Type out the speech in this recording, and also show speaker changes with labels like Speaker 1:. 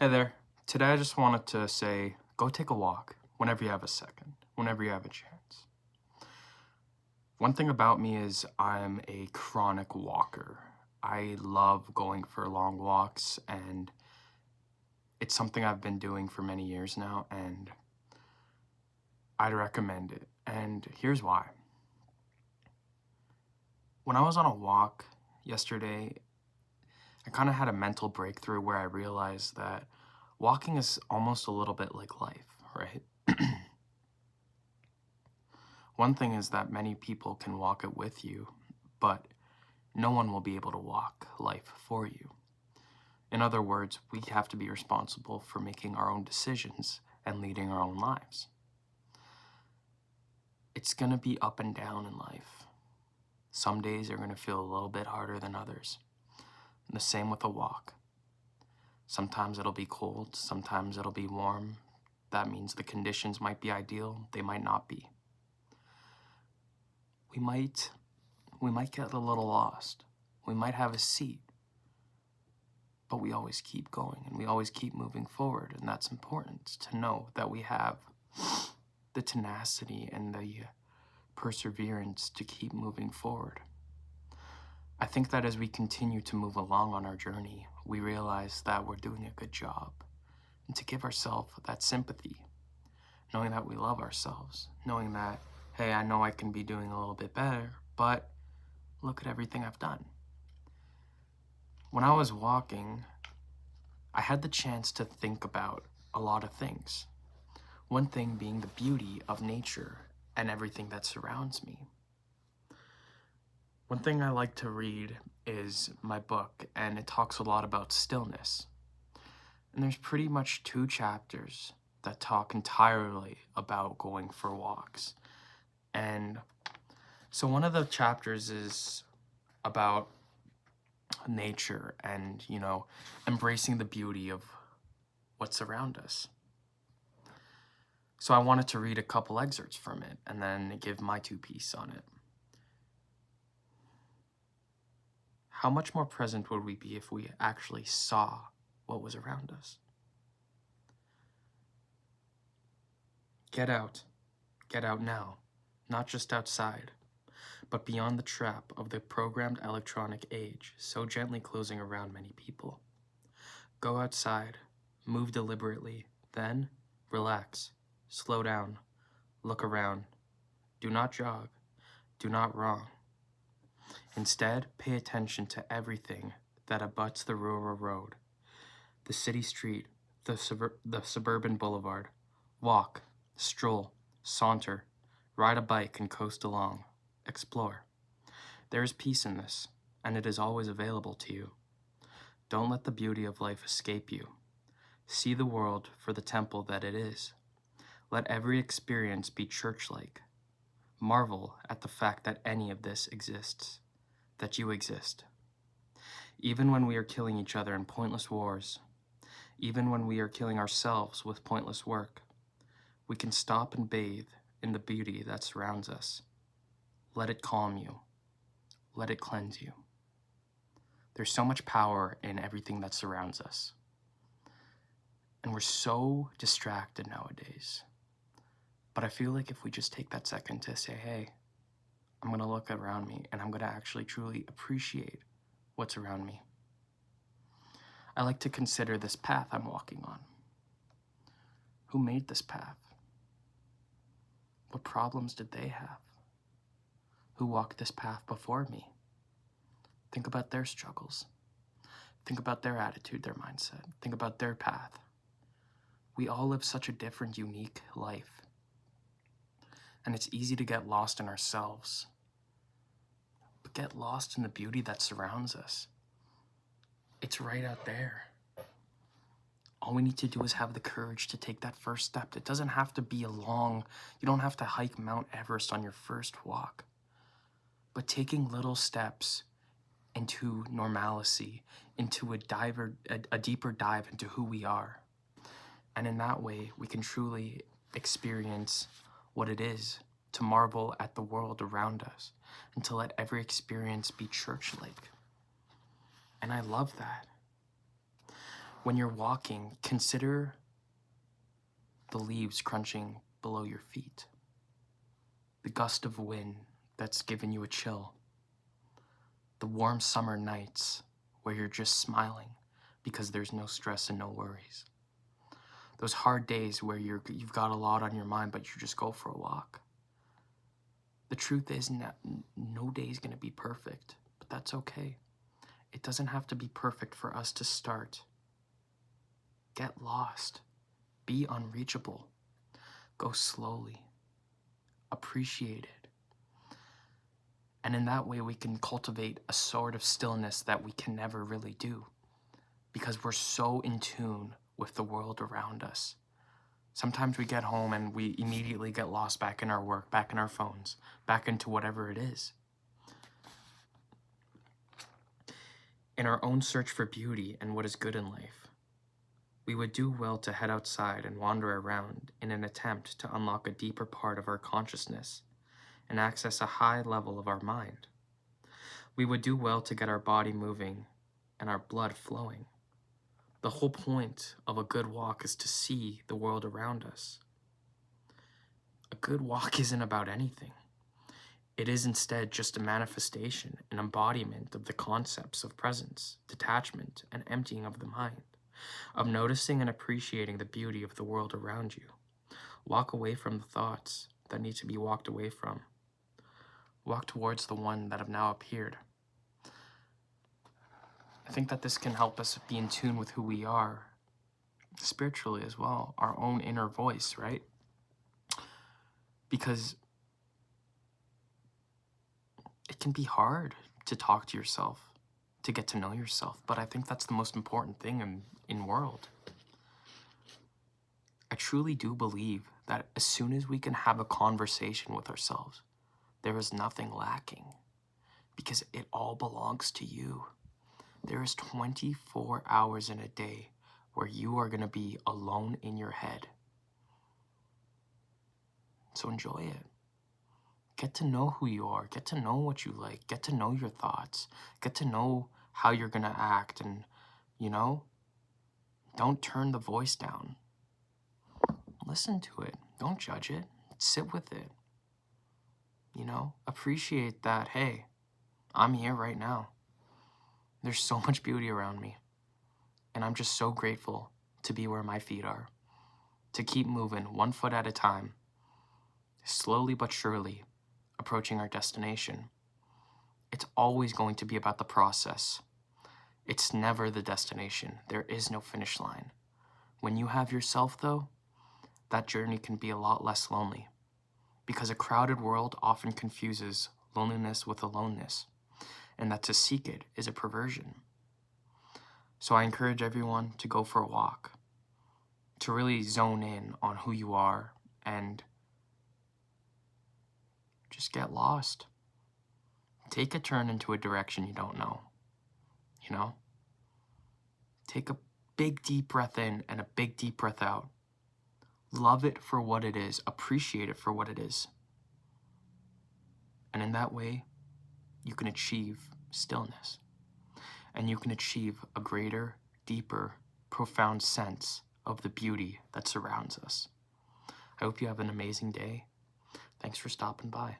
Speaker 1: Hey there. Today I just wanted to say go take a walk whenever you have a second, whenever you have a chance. One thing about me is I'm a chronic walker. I love going for long walks, and it's something I've been doing for many years now, and I'd recommend it. And here's why. When I was on a walk yesterday, I kind of had a mental breakthrough where I realized that walking is almost a little bit like life, right? One thing is that many people can walk it with you, but no one will be able to walk life for you. In other words, we have to be responsible for making our own decisions and leading our own lives. It's going to be up and down in life. Some days are going to feel a little bit harder than others. And the same with a walk. Sometimes it'll be cold, sometimes it'll be warm. That means the conditions might be ideal, they might not be. We might get a little lost. We might have a seat, but we always keep going and we always keep moving forward. And that's important to know that we have the tenacity and the perseverance to keep moving forward. I think that as we continue to move along on our journey, we realize that we're doing a good job. And to give ourselves that sympathy, knowing that we love ourselves, knowing that, hey, I know I can be doing a little bit better, but look at everything I've done. When I was walking, I had the chance to think about a lot of things. One thing being the beauty of nature and everything that surrounds me. One thing I like to read is my book, and it talks a lot about stillness. And there's pretty much 2 chapters that talk entirely about going for walks. And so one of the chapters is about nature and, embracing the beauty of what's around us. So I wanted to read a couple excerpts from it and then give my 2 piece on it. How much more present would we be if we actually saw what was around us? Get out. Get out now. Not just outside, but beyond the trap of the programmed electronic age so gently closing around many people. Go outside. Move deliberately. Then, relax. Slow down. Look around. Do not jog. Do not wrong. Instead, pay attention to everything that abuts the rural road, the city street, the suburban boulevard. Walk, stroll, saunter, ride a bike and coast along. Explore. There is peace in this, and it is always available to you. Don't let the beauty of life escape you. See the world for the temple that it is. Let every experience be church-like. Marvel at the fact that any of this exists, that you exist. Even when we are killing each other in pointless wars, even when we are killing ourselves with pointless work, we can stop and bathe in the beauty that surrounds us. Let it calm you. Let it cleanse you. There's so much power in everything that surrounds us. And we're so distracted nowadays. But I feel like if we just take that second to say, hey, I'm going to look around me and I'm going to actually truly appreciate what's around me. I like to consider this path I'm walking on. Who made this path? What problems did they have? Who walked this path before me? Think about their struggles. Think about their attitude, their mindset. Think about their path. We all live such a different, unique life. And it's easy to get lost in ourselves. But get lost in the beauty that surrounds us. It's right out there. All we need to do is have the courage to take that first step. It doesn't have to be you don't have to hike Mount Everest on your first walk. But taking little steps into normalcy, into a deeper dive into who we are. And in that way, we can truly experience what it is to marvel at the world around us and to let every experience be church-like. And I love that. When you're walking, consider the leaves crunching below your feet, the gust of wind that's given you a chill, the warm summer nights where you're just smiling because there's no stress and no worries. Those hard days where you've got a lot on your mind, but you just go for a walk. The truth is, no day is going to be perfect, but that's okay. It doesn't have to be perfect for us to start. Get lost. Be unreachable. Go slowly. Appreciate it. And in that way, we can cultivate a sort of stillness that we can never really do because we're so in tune with the world around us. Sometimes we get home and we immediately get lost back in our work, back in our phones, back into whatever it is. In our own search for beauty and what is good in life, we would do well to head outside and wander around in an attempt to unlock a deeper part of our consciousness and access a high level of our mind. We would do well to get our body moving and our blood flowing. The whole point of a good walk is to see the world around us. A good walk isn't about anything. It is instead just a manifestation, an embodiment of the concepts of presence, detachment, and emptying of the mind, of noticing and appreciating the beauty of the world around you. Walk away from the thoughts that need to be walked away from. Walk towards the one that have now appeared. I think that this can help us be in tune with who we are, spiritually as well, our own inner voice, right? Because it can be hard to talk to yourself, to get to know yourself, but I think that's the most important thing in world. I truly do believe that as soon as we can have a conversation with ourselves, there is nothing lacking because it all belongs to you. There is 24 hours in a day where you are going to be alone in your head. So enjoy it. Get to know who you are. Get to know what you like. Get to know your thoughts. Get to know how you're going to act. And, don't turn the voice down. Listen to it. Don't judge it. Sit with it. Appreciate that, hey, I'm here right now. There's so much beauty around me. And I'm just so grateful to be where my feet are. To keep moving 1 foot at a time. Slowly but surely approaching our destination. It's always going to be about the process. It's never the destination. There is no finish line. When you have yourself, though, that journey can be a lot less lonely because a crowded world often confuses loneliness with aloneness, and that to seek it is a perversion. So I encourage everyone to go for a walk, to really zone in on who you are and just get lost. Take a turn into a direction you don't know, Take a big deep breath in and a big deep breath out. Love it for what it is. Appreciate it for what it is. And in that way, you can achieve stillness. And you can achieve a greater, deeper, profound sense of the beauty that surrounds us. I hope you have an amazing day. Thanks for stopping by.